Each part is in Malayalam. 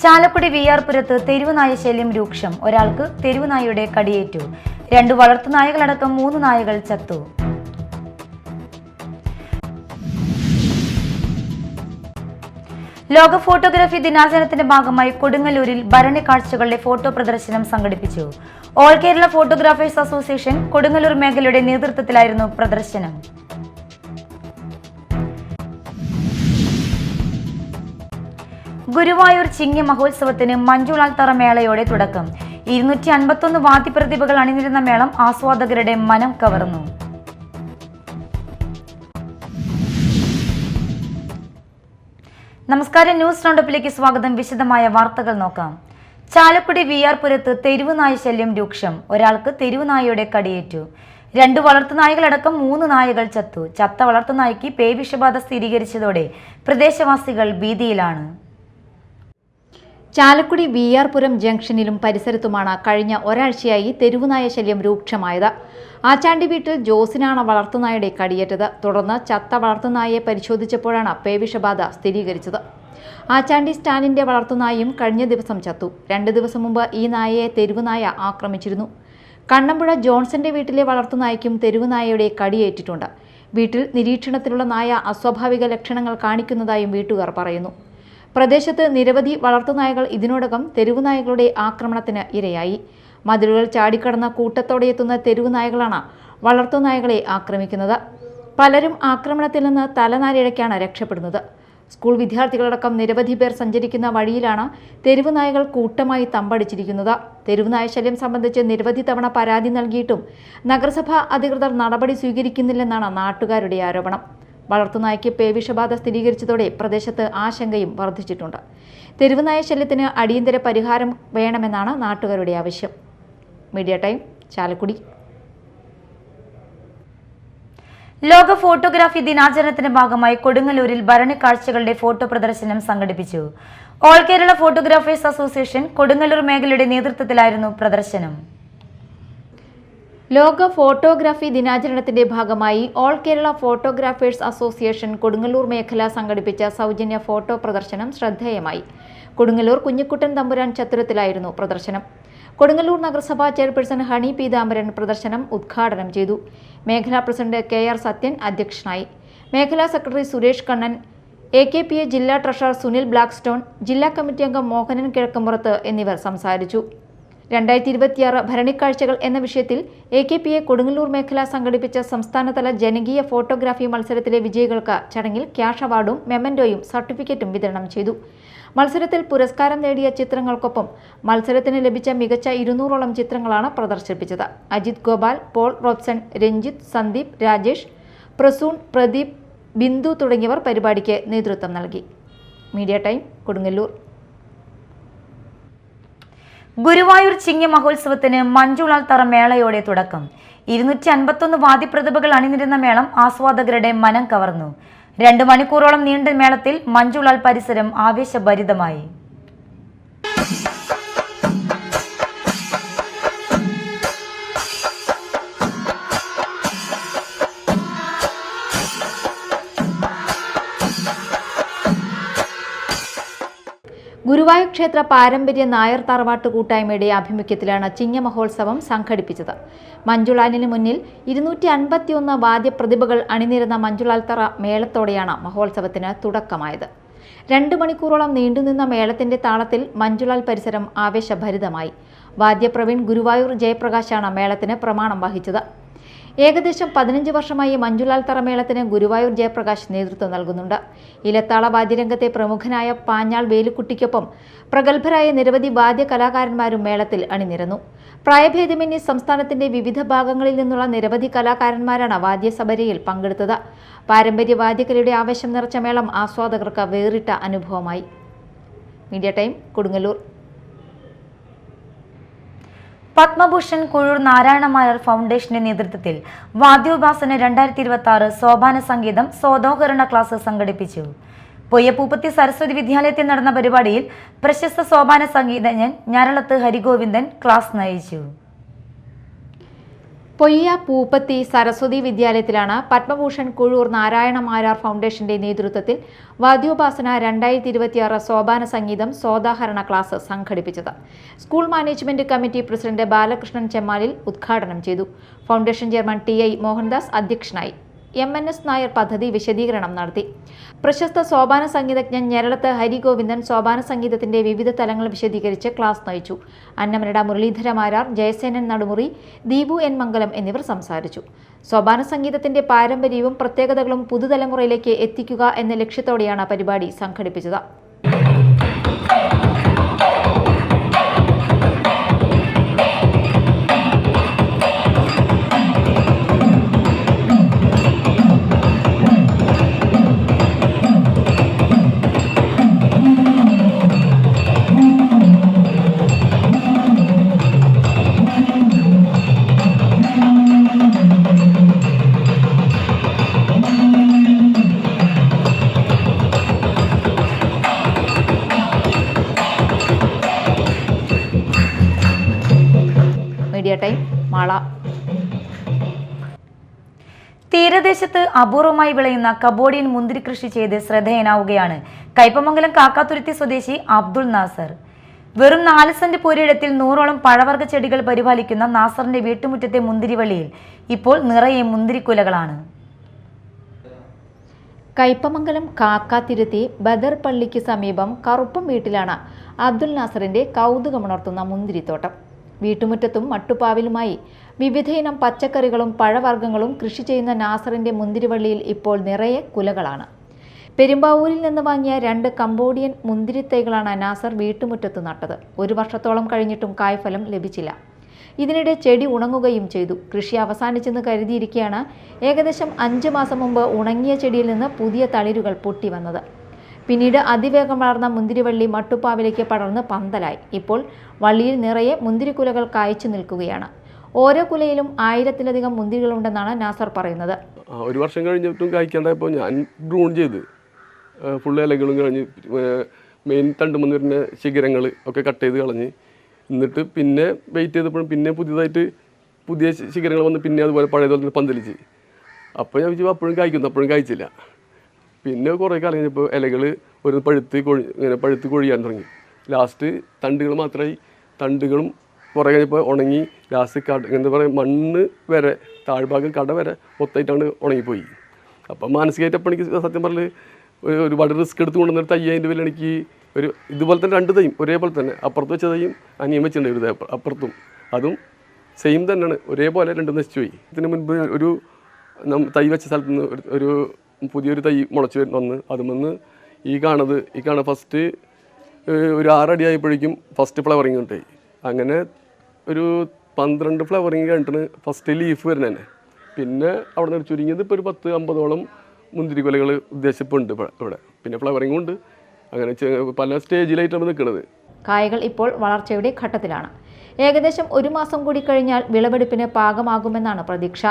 ചാലക്കുടി വിആർപുരത്ത് തെരുവുനായ ശല്യം രൂക്ഷം. ഒരാൾക്ക് തെരുവുനായയുടെ കടിയേറ്റു. 2 വളർത്തുനായകളടക്കം 3 നായകൾ ചത്തു. ലോക ഫോട്ടോഗ്രാഫി ദിനാചരണത്തിന്റെ ഭാഗമായി കൊടുങ്ങല്ലൂരിൽ ഭരണി കാഴ്ചകളുടെ ഫോട്ടോ പ്രദർശനം സംഘടിപ്പിച്ചു. All Kerala photographers association Kodungallur മേഖലയുടെ നേതൃത്വത്തിലായിരുന്നു പ്രദർശനം. ഗുരുവായൂർ ചിങ്ങ മഹോത്സവത്തിന് മഞ്ജുളാൽത്തറ മേളയോടെ തുടക്കം. 251 വാദ്യപ്രതിഭകൾ അണിനിരുന്ന മേളം ആസ്വാദകരുടെ മനം കവർന്നു. നമസ്കാരം, ന്യൂസ് റൗണ്ടപ്പിലേക്ക് സ്വാഗതം. വിശദമായ വാർത്തകൾ നോക്കാം. ചാലക്കുടി വിആർപുരത്ത് തെരുവുനായ ശല്യം രൂക്ഷം. ഒരാൾക്ക് തെരുവുനായയുടെ കടിയേറ്റു. 2 വളർത്തുനായകളടക്കം 3 നായകൾ ചത്തു. ചത്ത വളർത്തുനായ്ക്ക് പേവിഷബാധ സ്ഥിരീകരിച്ചതോടെ പ്രദേശവാസികൾ ഭീതിയിലാണ്. ചാലക്കുടി വിആർപുരം ജംഗ്ഷനിലും പരിസരത്തുമാണ് കഴിഞ്ഞ ഒരാഴ്ചയായി തെരുവുനായ ശല്യം രൂക്ഷമായത്. ആച്ചാണ്ടി വീട്ടിൽ ജോസിനാണ് വളർത്തുനായയുടെ കടിയേറ്റത്. തുടർന്ന് ചത്ത വളർത്തുനായയെ പരിശോധിച്ചപ്പോഴാണ് പേവിഷബാധ സ്ഥിരീകരിച്ചത്. ആച്ചാണ്ടി സ്റ്റാലിന്റെ വളർത്തുനായയും കഴിഞ്ഞ ദിവസം ചത്തു. 2 ദിവസം മുമ്പ് ഈ നായയെ തെരുവുനായ ആക്രമിച്ചിരുന്നു. കണ്ണമ്പുഴ ജോൺസന്റെ വീട്ടിലെ വളർത്തുനായ്ക്കും തെരുവുനായയുടെ കടിയേറ്റിട്ടുണ്ട്. വീട്ടിൽ നിരീക്ഷണത്തിലുള്ള നായ അസ്വാഭാവിക ലക്ഷണങ്ങൾ കാണിക്കുന്നതായും വീട്ടുകാർ പറയുന്നു. പ്രദേശത്ത് നിരവധി വളർത്തുനായകൾ ഇതിനോടകം തെരുവുനായകളുടെ ആക്രമണത്തിന് ഇരയായി. മതിലുകൾ ചാടിക്കടന്ന കൂട്ടത്തോടെ എത്തുന്ന തെരുവുനായകളാണ് വളർത്തുനായകളെ ആക്രമിക്കുന്നത്. പലരും ആക്രമണത്തിൽ നിന്ന് തലനാരിഴയ്ക്കാണ് രക്ഷപ്പെടുന്നത്. സ്കൂൾ വിദ്യാർത്ഥികളടക്കം നിരവധി പേർ സഞ്ചരിക്കുന്ന വഴിയിലാണ് തെരുവുനായകൾ കൂട്ടമായി തമ്പടിച്ചിരിക്കുന്നത്. തെരുവുനായ ശല്യം സംബന്ധിച്ച് നിരവധി തവണ പരാതി നൽകിയിട്ടും നഗരസഭാ അധികൃതർ നടപടി സ്വീകരിക്കുന്നില്ലെന്നാണ് നാട്ടുകാരുടെ ആരോപണം. വളർത്തുനായ്ക്ക് പേവിഷബാധ സ്ഥിരീകരിച്ചതോടെ പ്രദേശത്ത് ആശങ്കയും വർദ്ധിച്ചിട്ടുണ്ട്. തെരുവുനായ ശല്യത്തിന് അടിയന്തര പരിഹാരം വേണമെന്നാണ് നാട്ടുകാരുടെ ആവശ്യം. Media time, Chalakudy. ലോക ഫോട്ടോഗ്രാഫി ദിനാചരണത്തിന്റെ ഭാഗമായി കൊടുങ്ങല്ലൂരിൽ ഭരണി കാഴ്ചകളുടെ ഫോട്ടോ പ്രദർശനം സംഘടിപ്പിച്ചു. All Kerala photographers association Kodungallur മേഖലയുടെ നേതൃത്വത്തിലായിരുന്നു പ്രദർശനം. ലോക ഫോട്ടോഗ്രാഫി ദിനാചരണത്തിന്റെ ഭാഗമായി all Kerala photographers association Kodungallur മേഖല സംഘടിപ്പിച്ച സൗജന്യ ഫോട്ടോ പ്രദർശനം ശ്രദ്ധേയമായി. കൊടുങ്ങല്ലൂർ കുഞ്ഞിക്കുട്ടൻ തമ്പുരാൻ ചത്തുരത്തിലായിരുന്നു പ്രദർശനം. കൊടുങ്ങല്ലൂർ നഗരസഭാ ചെയർപേഴ്സൺ ഹണി പീതാംബരൻ പ്രദർശനം ഉദ്ഘാടനം ചെയ്തു. മേഖലാ പ്രസിഡന്റ് KR സത്യൻ അധ്യക്ഷനായി. മേഖലാ സെക്രട്ടറി സുരേഷ് കണ്ണൻ, AKPA ജില്ലാ ട്രഷറർ സുനിൽ ബ്ലാക്ക്സ്റ്റോൺ, ജില്ലാ കമ്മിറ്റി അംഗം മോഹനൻ കിഴക്കമ്പുറത്ത് എന്നിവർ സംസാരിച്ചു. 2026 ഭരണിക്കാഴ്ചകൾ എന്ന വിഷയത്തിൽ AKPA കൊടുങ്ങല്ലൂർ മേഖല സംഘടിപ്പിച്ച സംസ്ഥാനതല ജനകീയ ഫോട്ടോഗ്രാഫി മത്സരത്തിലെ വിജയികൾക്ക് ചടങ്ങിൽ ക്യാഷ് അവാർഡും മെമ്മന്റോയും സർട്ടിഫിക്കറ്റും വിതരണം ചെയ്തു. മത്സരത്തിൽ പുരസ്കാരം നേടിയ ചിത്രങ്ങൾക്കൊപ്പം മത്സരത്തിന് ലഭിച്ച മികച്ച 200ഓളം ചിത്രങ്ങളാണ് പ്രദർശിപ്പിച്ചത്. അജിത് ഗോപാൽ, പോൾ റോബ്സൺ, രഞ്ജിത്ത്, സന്ദീപ്, രാജേഷ്, പ്രസൂൺ, പ്രദീപ്, ബിന്ദു തുടങ്ങിയവർ പരിപാടിക്ക് നേതൃത്വം നൽകി. Media time, Kodungallur. ഗുരുവായൂർ ചിങ്ങ മഹോത്സവത്തിന് മഞ്ജുളാൽത്തറ മേളയോടെ തുടക്കം. 251 വാദ്യപ്രതിഭകൾ അണിനിരുന്ന മേളം ആസ്വാദകരുടെ മനം കവർന്നു. 2 മണിക്കൂറോളം നീണ്ട മേളത്തിൽ മഞ്ജുളാൽ പരിസരം ആവേശഭരിതമായി. ഗുരുവായൂർ ക്ഷേത്ര പാരമ്പര്യ നായർ തറവാട്ട് കൂട്ടായ്മയുടെ ആഭിമുഖ്യത്തിലാണ് ചിങ്ങ മഹോത്സവം സംഘടിപ്പിച്ചത്. മഞ്ജുളാലിന് മുന്നിൽ 251 വാദ്യപ്രതിഭകൾ അണിനിരുന്ന മഞ്ജുളാൽത്തറ മേളത്തോടെയാണ് മഹോത്സവത്തിന് തുടക്കമായത്. 2 മണിക്കൂറോളം നീണ്ടുനിന്ന മേളത്തിന്റെ താളത്തിൽ മഞ്ജുളാൽ പരിസരം ആവേശഭരിതമായി. വാദ്യപ്രവീൺ ഗുരുവായൂർ ജയപ്രകാശാണ് മേളത്തിന് പ്രമാണം വഹിച്ചത്. ഏകദേശം 15 വർഷമായി മഞ്ജുളാൽത്തറ മേളത്തിന് ഗുരുവായൂർ ജയപ്രകാശ് നേതൃത്വം നൽകുന്നുണ്ട്. ഇലത്താള വാദ്യരംഗത്തെ പ്രമുഖനായ പാഞ്ഞാൾ വേലുക്കുട്ടിക്കൊപ്പം പ്രഗത്ഭരായ നിരവധി വാദ്യ കലാകാരന്മാരും മേളത്തിൽ അണിനിരന്നു. പ്രായഭേദമന്യേ സംസ്ഥാനത്തിന്റെ വിവിധ ഭാഗങ്ങളിൽ നിന്നുള്ള നിരവധി കലാകാരന്മാരാണ് വാദ്യസഭരയിൽ പങ്കെടുത്തത്. പാരമ്പര്യ വാദ്യകലയുടെ ആവേശം നിറച്ച മേളം ആസ്വാദകർക്ക് വേറിട്ട അനുഭവമായി. Media time, Kodungallur. പത്മഭൂഷൺ കുഴൂർ നാരായണമാരാർ ഫൗണ്ടേഷന്റെ നേതൃത്വത്തിൽ വാദ്യോപാസന 2026 സോപാന സംഗീതം സോദോഹരണ ക്ലാസ് സംഘടിപ്പിച്ചു. പൊയ്യപ്പൂപ്പത്തി സരസ്വതി വിദ്യാലയത്തിൽ നടന്ന പരിപാടിയിൽ പ്രശസ്ത സോപാന സംഗീതജ്ഞൻ ഞരളത്ത് ഹരിഗോവിന്ദൻ ക്ലാസ് നയിച്ചു. പൊയ്യ പൂപ്പത്തി സരസ്വതി വിദ്യാലയത്തിലാണ് പത്മഭൂഷൺ കുഴൂർ നാരായണ മാരാർ ഫൗണ്ടേഷന്റെ നേതൃത്വത്തിൽ വാദ്യോപാസന 2026 സോപാന സംഗീതം സോദാഹരണ ക്ലാസ് സംഘടിപ്പിച്ചത്. School management committee president Balakrishnan Chemmalil ഉദ്ഘാടനം ചെയ്തു. ഫൗണ്ടേഷൻ ചെയർമാൻ TI മോഹൻദാസ് അധ്യക്ഷനായി. MNS നായർ പദ്ധതി വിശദീകരണം നടത്തി. പ്രശസ്ത സോപാന സംഗീതജ്ഞൻ ഞെരളത്ത് ഹരിഗോവിന്ദൻ സോപാന സംഗീതത്തിന്റെ വിവിധ തലങ്ങൾ വിശദീകരിച്ച് ക്ലാസ് നയിച്ചു. അന്നമനട മുരളീധര മാരാർ, ജയസേനൻ നടുമുറി, ദീപു N മംഗലം എന്നിവർ സംസാരിച്ചു. സോപാന സംഗീതത്തിന്റെ പാരമ്പര്യവും പ്രത്യേകതകളും പുതുതലമുറയിലേക്ക് എത്തിക്കുക എന്ന ലക്ഷ്യത്തോടെയാണ് പരിപാടി സംഘടിപ്പിച്ചത്. Media time Mala. തീരദേശത്ത് അപൂർവമായി വിളയുന്ന കബോഡിയൻ മുന്തിരി കൃഷി ചെയ്ത് ശ്രദ്ധേയനാവുകയാണ് കയ്പമംഗലം കാക്കാതുരുത്തി സ്വദേശി അബ്ദുൾ നാസർ. വെറും 4 സെന്റ് പുരയിടത്തിൽ 100ഓളം പഴവർഗ്ഗ ചെടികൾ പരിപാലിക്കുന്ന നാസറിന്റെ വീട്ടുമുറ്റത്തെ മുന്തിരിവള്ളിയിൽ ഇപ്പോൾ നിറയെ മുന്തിരിക്കുലകളാണ്. കയ്പമംഗലം കാക്കാതിരുത്തി ബദർ പള്ളിക്ക് സമീപം കറുപ്പം വീട്ടിലാണ് അബ്ദുൾ നാസറിന്റെ കൗതുകമുണർത്തുന്ന മുന്തിരിത്തോട്ടം. വീട്ടുമുറ്റത്തും മട്ടുപ്പാവിലുമായി വിവിധയിനം പച്ചക്കറികളും പഴവർഗ്ഗങ്ങളും കൃഷി ചെയ്യുന്ന നാസറിന്റെ മുന്തിരിവള്ളിയിൽ ഇപ്പോൾ നിറയെ കുലകളാണ്. പെരുമ്പാവൂരിൽ നിന്ന് വാങ്ങിയ 2 കംബോഡിയൻ മുന്തിരിത്തൈകളാണ് നാസർ വീട്ടുമുറ്റത്ത് നട്ടത്. 1 വർഷത്തോളം കഴിഞ്ഞിട്ടും കായ്ഫലം ലഭിച്ചില്ല. ഇതിനിടെ ചെടി ഉണങ്ങുകയും ചെയ്തു. കൃഷി അവസാനിച്ചെന്ന് കരുതിയിരിക്കെയാണ് ഏകദേശം 5 മാസം മുമ്പ് ഉണങ്ങിയ ചെടിയിൽ നിന്ന് പുതിയ തളിരുകൾ പൊട്ടി വന്നത്. പിന്നീട് അതിവേഗം വളർന്ന മുന്തിരിവള്ളി മട്ടുപ്പാവിലേക്ക് പടർന്ന് പന്തലായി. ഇപ്പോൾ വള്ളിയിൽ നിറയെ മുന്തിരിക്കുലകൾ കായ്ച്ചു നിൽക്കുകയാണ്. ഓരോ കുലയിലും 1000-ലധികം മുന്തിരികളുണ്ടെന്നാണ് നാസർ പറയുന്നത്. 1 വർഷം കഴിഞ്ഞിട്ടും കായ്ക്കാണ്ടായപ്പോൾ ഞാൻ ഡ്രൂൺ ചെയ്ത് ഫുള്ള് ഇലകളും കഴിഞ്ഞ് മെയിൻ തണ്ടുമെന്ന് വരുന്ന ശിഖരങ്ങൾ ഒക്കെ കട്ട് ചെയ്ത് കളഞ്ഞ്, എന്നിട്ട് പിന്നെ വെയിറ്റ് ചെയ്തപ്പോഴും പിന്നെ പുതിയ ശിഖരങ്ങൾ വന്ന് പിന്നെ അതുപോലെ പഴയതുപോലെ പന്തലിച്ച്. അപ്പോൾ ഞാൻ വിചാരിച്ചു അപ്പോഴും കായ്ക്കുന്നു, അപ്പോഴും കായ്ച്ചില്ല. പിന്നെ കുറേ കാലം കഴിഞ്ഞപ്പോൾ ഇലകൾ ഒരു പഴുത്ത് കൊഴിയാൻ തുടങ്ങി. ലാസ്റ്റ് തണ്ടുകൾ മാത്രമായി. തണ്ടുകളും കുറേ കഴിഞ്ഞപ്പോൾ ഉണങ്ങി. ലാസ്റ്റ് എന്താ പറയുക, മണ്ണ് വരെ താഴ്ഭാഗം കട വരെ മൊത്തമായിട്ടാണ് ഉണങ്ങിപ്പോയി. അപ്പം മാനസികമായിട്ട് അപ്പം എനിക്ക് സത്യം പറഞ്ഞാൽ ഒരുപാട് റിസ്ക് എടുത്ത് കൊണ്ടുവന്നിട്ട് തയ്യതിൻ്റെ വില എനിക്ക് ഇതുപോലെ തന്നെ 2 തൈയും ഒരേപോലെ തന്നെ അപ്പുറത്ത് വെച്ച തൈയും അനിയം വെച്ചിട്ടുണ്ട്. ഒരു അപ്പുറത്തും അതും സെയിം തന്നെയാണ്, ഒരേപോലെ 2 നശിച്ചു പോയി. ഇതിന് മുൻപ് ഒരു തൈ വെച്ച സ്ഥലത്ത് നിന്ന് ഒരു പുതിയൊരു തൈ മുളച്ച് വന്ന് അതുമെന്ന് ഈ കാണുന്ന ഫസ്റ്റ് ഒരു 6 അടി ആയപ്പോഴേക്കും ഫസ്റ്റ് ഫ്ലവറിങ് ഉണ്ടായി. അങ്ങനെ ഒരു 12 ഫ്ലവറിങ് കഴിഞ്ഞിട്ടാണ് ഫസ്റ്റ് ലീഫ് വരുന്നത് തന്നെ. പിന്നെ അവിടെ നിന്ന് ചുരുങ്ങിയത് ഇപ്പോൾ ഒരു 10-50ഓളം മുന്തിരിക്കൊലകൾ ഉദ്ദേശിപ്പുണ്ട് ഇവിടെ. പിന്നെ ഫ്ലവറിങ്ങും ഉണ്ട്. അങ്ങനെ പല സ്റ്റേജിലായിട്ടാണ് നിൽക്കുന്നത്. കായകൾ ഇപ്പോൾ വളർച്ചയുടെ ഘട്ടത്തിലാണ്. ഏകദേശം 1 മാസം കൂടി കഴിഞ്ഞാൽ വിളവെടുപ്പിന് പാകമാകുമെന്നാണ് പ്രതീക്ഷ.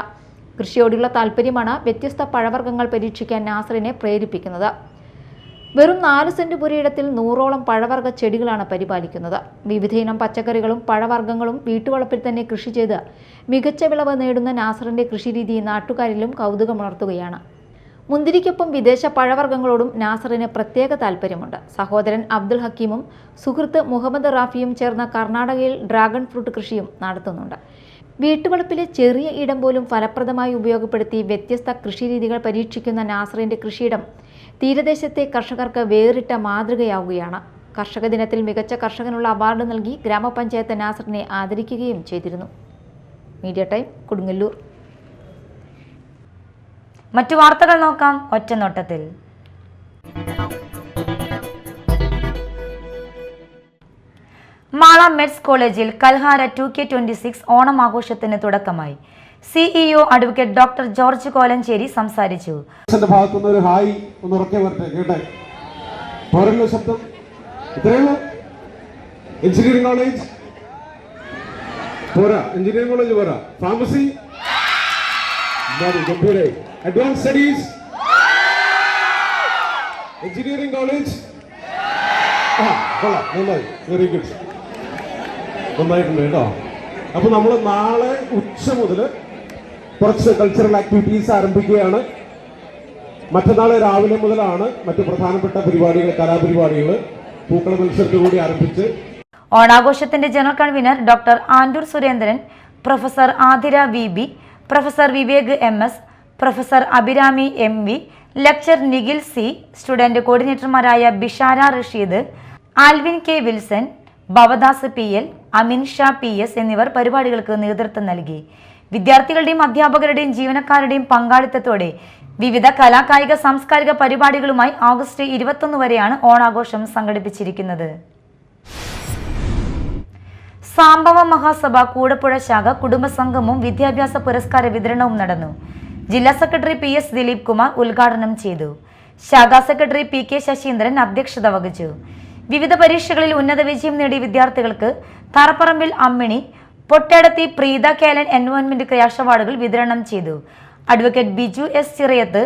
കൃഷിയോടുള്ള താല്പര്യമാണ് വ്യത്യസ്ത പഴവർഗ്ഗങ്ങൾ പരീക്ഷിക്കാൻ നാസറിനെ പ്രേരിപ്പിക്കുന്നത്. വെറും 4 സെന്റ് പുരയിടത്തിൽ 100ഓളം പഴവർഗ്ഗ ചെടികളാണ് പരിപാലിക്കുന്നത്. വിവിധയിനം പച്ചക്കറികളും പഴവർഗ്ഗങ്ങളും വീട്ടുവളപ്പിൽ തന്നെ കൃഷി ചെയ്ത് മികച്ച വിളവ് നേടുന്ന നാസറിന്റെ കൃഷിരീതി നാട്ടുകാരിലും കൗതുകമുണർത്തുകയാണ്. മുന്തിരിക്കൊപ്പം വിദേശ പഴവർഗ്ഗങ്ങളോടും നാസറിന് പ്രത്യേക താല്പര്യമുണ്ട്. സഹോദരൻ അബ്ദുൽ ഹക്കീമും സുഹൃത്ത് മുഹമ്മദ് റാഫിയും ചേർന്ന കർണാടകയിൽ ഡ്രാഗൺ ഫ്രൂട്ട് കൃഷിയും നടത്തുന്നുണ്ട്. വീട്ടുവളപ്പിലെ ചെറിയ ഇടം പോലും ഫലപ്രദമായി ഉപയോഗപ്പെടുത്തി വ്യത്യസ്ത കൃഷിരീതികൾ പരീക്ഷിക്കുന്ന നാസറിന്റെ കൃഷിയിടം തീരദേശത്തെ കർഷകർക്ക് വേറിട്ട മാതൃകയാവുകയാണ്. കർഷക ദിനത്തിൽ മികച്ച കർഷകനുള്ള അവാർഡ് നൽകി ഗ്രാമപഞ്ചായത്ത് നാസറിനെ ആദരിക്കുകയും ചെയ്തിരുന്നു. Media time Kodungallur. മറ്റു വാർത്തകൾ നോക്കാം ഒറ്റനോട്ടത്തിൽ. മാള മെഡ്സ് കോളേജിൽ കൽഹാര 2K26 ഓണം ആഘോഷത്തിന് തുടക്കമായി. CEO advocate doctor George Kolenchery സംസാരിച്ചു. ഭാഗത്തുനിന്ന് ഹായ് ഒന്ന് ഉറക്കെ വരട്ടെ, കേട്ടെ പോരല്ലോ ശബ്ദം. ഇത്രയുള്ളൂ. എഞ്ചിനീയറിംഗ് കോളേജ് പോരാ, എഞ്ചിനീയറിംഗ് കോളേജ് പോരാ, pharmacy advance studies engineering college കൊള്ളാം, നന്നായി, വെരി ഗുഡ്, നന്നായിട്ടുണ്ട് കേട്ടോ. അപ്പൊ നമ്മൾ നാളെ ഉച്ച മുതൽ കുറച്ച് കൾച്ചറൽ ആക്ടിവിറ്റീസ് ആരംഭിക്കുകയാണ്. മറ്റന്നാൾ രാവിലെ മുതലാണ് മറ്റു പ്രധാനപ്പെട്ട പരിപാടികൾ, കലാപരിപാടികൾ, പൂക്കള മത്സരത്തോടുകൂടി ആരംഭിച്ച് ഓണാഘോഷത്തിന്റെ general convener doctor Andoor Surendran, professor Athira V, professor Vivek MS, professor Abhirami MV, lecturer Nikhil C, student കോർഡിനേറ്റർമാരായ Bishara Rasheed, Alvin K Wilson, Bhavadas PL, Amin Shah PS എന്നിവർ പരിപാടികൾക്ക് നേതൃത്വം നൽകി. വിദ്യാർത്ഥികളുടെയും അധ്യാപകരുടെയും ജീവനക്കാരുടെയും പങ്കാളിത്തത്തോടെ വിവിധ കലാകായിക സാംസ്കാരിക പരിപാടികളുമായി ഓഗസ്റ്റ് 21 വരെയാണ് ഓണാഘോഷം സംഘടിപ്പിച്ചിരിക്കുന്നത്. സാംബവ മഹാസഭ കൂടപ്പുഴ ശാഖ കുടുംബസംഗമവും വിദ്യാഭ്യാസ പുരസ്കാര വിതരണവും നടന്നു. ജില്ലാ സെക്രട്ടറി PS ദിലീപ് കുമാർ ഉദ്ഘാടനം ചെയ്തു. ശാഖാ സെക്രട്ടറി PK ശശീന്ദ്രൻ അധ്യക്ഷത വഹിച്ചു. വിവിധ പരീക്ഷകളിൽ ഉന്നത വിജയം നേടിയ വിദ്യാർത്ഥികൾക്ക് തറപ്പറമ്പിൽ അമ്മിണി, പൊട്ടേടത്തി പ്രീത കേലൻ എൻവയോൺമെന്റ് ക്യാഷ് അവാർഡുകൾ വിതരണം ചെയ്തു. Advocate Biju S Chirayath,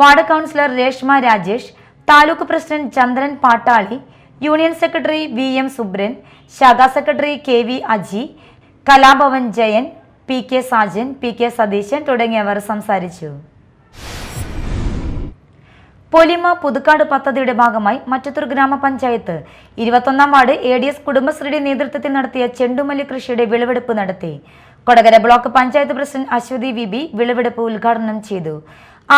ward councillor Reshma Rajesh, taluk president Chandran Pattali, union secretary VM Subran, ശാഖാ secretary KV Aji, Kalabhavan Jayan, PK Sajan, PK Satheesan തുടങ്ങിയവർ സംസാരിച്ചു. പൊലിമ പുതുക്കാട് പദ്ധതിയുടെ ഭാഗമായി മറ്റത്തൂർ ഗ്രാമപഞ്ചായത്ത് 21-ാം വാർഡ് ADS കുടുംബശ്രീയുടെ നേതൃത്വത്തിൽ നടത്തിയ ചെണ്ടുമല്ലി കൃഷിയുടെ വിളവെടുപ്പ് നടത്തി. Kodakara block panchayat president Aswathy VB വിളവെടുപ്പ് ഉദ്ഘാടനം ചെയ്തു.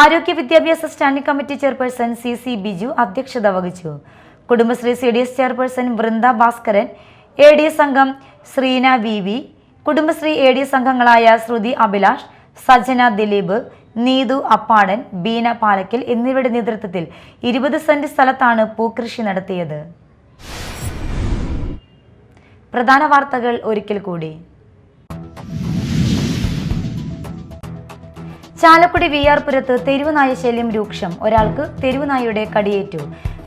ആരോഗ്യ വിദ്യാഭ്യാസ standing committee chairperson CC Biju അധ്യക്ഷത വഹിച്ചു. Kudumbashree CDS chairperson Vrinda Bhaskaran, ADS അംഗം ശ്രീന VV, കുടുംബശ്രീ ADS അംഗങ്ങളായ ശ്രുതി അഭിലാഷ്, സജന ദിലീപ്, നീതു അപ്പാടൻ, ബീന പാലക്കൽ എന്നിവരുടെ നേതൃത്വത്തിൽ 20 സെന്റ് സ്ഥലത്താണ് പൂക്കൃഷി നടത്തിയത്. പ്രധാന വാർത്തകൾ ഒരിക്കൽ കൂടി. ചാലക്കുടി VR പുരത്ത് തെരുവുനായ ശല്യം രൂക്ഷം. ഒരാൾക്ക് തെരുവുനായയുടെ കടിയേറ്റു.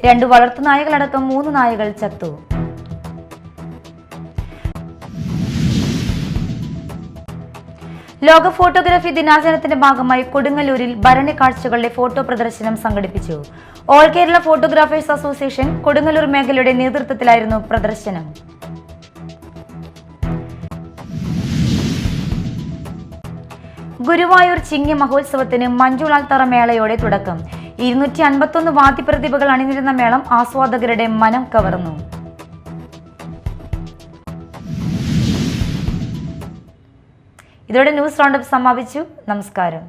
2 വളർത്തുനായകളടക്കം 3 നായകൾ ചത്തു. ലോക ഫോട്ടോഗ്രാഫി ദിനാചരണത്തിന്റെ ഭാഗമായി കൊടുങ്ങല്ലൂരിൽ ഭരണി കാഴ്ചകളുടെ ഫോട്ടോ പ്രദർശനം സംഘടിപ്പിച്ചു. All Kerala photographers association Kodungallur മേഖലയുടെ നേതൃത്വത്തിലായിരുന്നു പ്രദർശനം. ഗുരുവായൂർ ചിങ്ങ മഹോത്സവത്തിന് മഞ്ജുളാൽത്തറ മേളയോടെ തുടക്കം. 251 വാദ്യപ്രതിഭകൾ അണിനിരുന്ന മേളം ആസ്വാദകരുടെ മനം കവർന്നു. ഇതോടെ ന്യൂസ് റൗണ്ടപ്പ് സമാപിച്ചു. നമസ്കാരം.